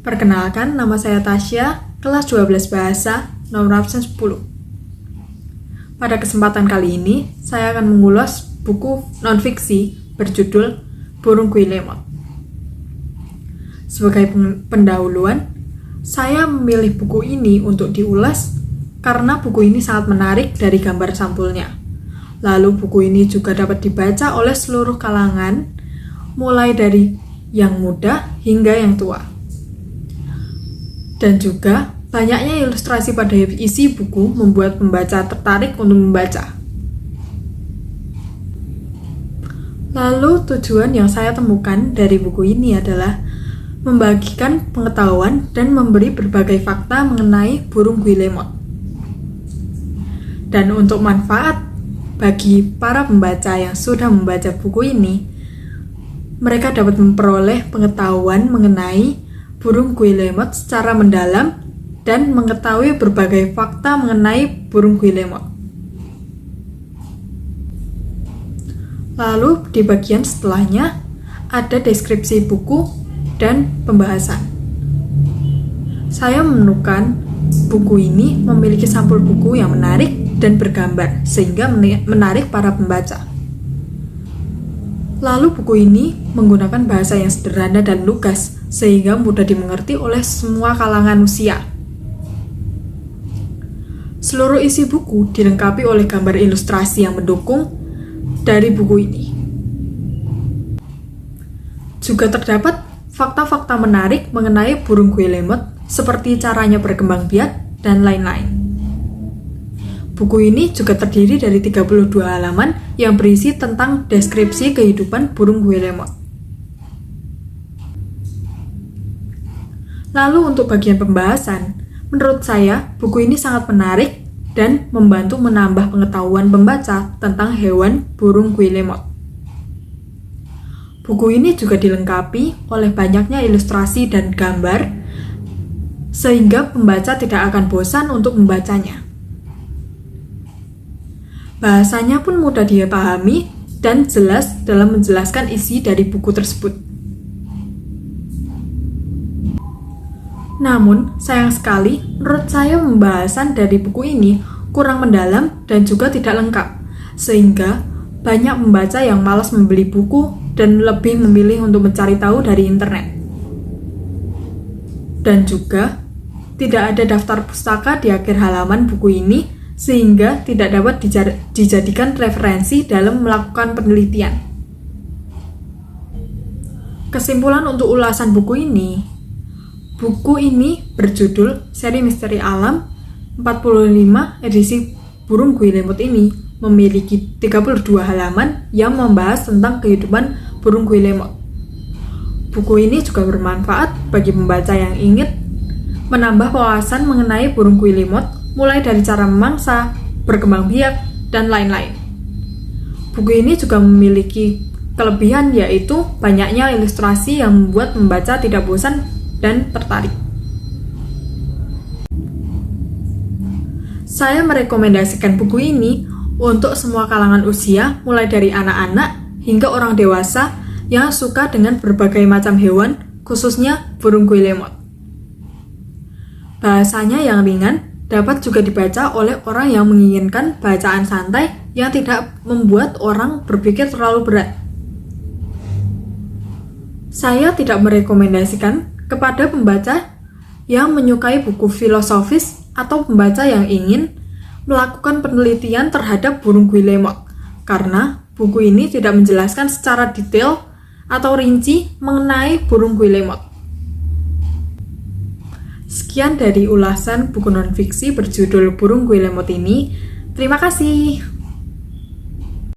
Perkenalkan, nama saya Tasya, kelas 12 Bahasa, nomor absen 10. Pada kesempatan kali ini, saya akan mengulas buku non-fiksi berjudul Burung Guillemot. Sebagai pendahuluan, saya memilih buku ini untuk diulas karena buku ini sangat menarik dari gambar sampulnya. Lalu buku ini juga dapat dibaca oleh seluruh kalangan, mulai dari yang muda hingga yang tua. Dan juga, banyaknya ilustrasi pada isi buku membuat pembaca tertarik untuk membaca. Lalu, tujuan yang saya temukan dari buku ini adalah membagikan pengetahuan dan memberi berbagai fakta mengenai burung Guillemot. Dan untuk manfaat bagi para pembaca yang sudah membaca buku ini, mereka dapat memperoleh pengetahuan mengenai burung Guillemot secara mendalam dan mengetahui berbagai fakta mengenai burung Guillemot. Lalu di bagian setelahnya ada deskripsi buku dan pembahasan. Saya menemukan buku ini memiliki sampul buku yang menarik dan bergambar sehingga menarik para pembaca. Lalu buku ini menggunakan bahasa yang sederhana dan lugas sehingga mudah dimengerti oleh semua kalangan usia. Seluruh isi buku dilengkapi oleh gambar ilustrasi yang mendukung dari buku ini. Juga terdapat fakta-fakta menarik mengenai burung Guillemot seperti caranya berkembang biak dan lain-lain. Buku ini juga terdiri dari 32 halaman yang berisi tentang deskripsi kehidupan burung Guillemot. Lalu untuk bagian pembahasan, menurut saya buku ini sangat menarik dan membantu menambah pengetahuan pembaca tentang hewan burung Guillemot. Buku ini juga dilengkapi oleh banyaknya ilustrasi dan gambar, sehingga pembaca tidak akan bosan untuk membacanya. Bahasanya pun mudah dipahami dan jelas dalam menjelaskan isi dari buku tersebut. Namun, sayang sekali, menurut saya pembahasan dari buku ini kurang mendalam dan juga tidak lengkap, sehingga banyak pembaca yang malas membeli buku dan lebih memilih untuk mencari tahu dari internet. Dan juga, tidak ada daftar pustaka di akhir halaman buku ini, sehingga tidak dapat dijadikan referensi dalam melakukan penelitian. Kesimpulan untuk ulasan buku ini berjudul Seri Misteri Alam 45 edisi Burung Guillemot ini memiliki 32 halaman yang membahas tentang kehidupan burung Guillemot. Buku ini juga bermanfaat bagi pembaca yang ingin menambah wawasan mengenai burung Guillemot, mulai dari cara memangsa, berkembang biak, dan lain-lain. Buku ini juga memiliki kelebihan yaitu banyaknya ilustrasi yang membuat pembaca tidak bosan dan tertarik. Saya merekomendasikan buku ini untuk semua kalangan usia, mulai dari anak-anak hingga orang dewasa yang suka dengan berbagai macam hewan, khususnya burung Guillemot. Bahasanya yang ringan dapat juga dibaca oleh orang yang menginginkan bacaan santai yang tidak membuat orang berpikir terlalu berat. Saya tidak merekomendasikan kepada pembaca yang menyukai buku filosofis atau pembaca yang ingin melakukan penelitian terhadap burung Guillemot, karena buku ini tidak menjelaskan secara detail atau rinci mengenai burung Guillemot. Sekian dari ulasan buku non-fiksi berjudul Burung Guillemot ini. Terima kasih.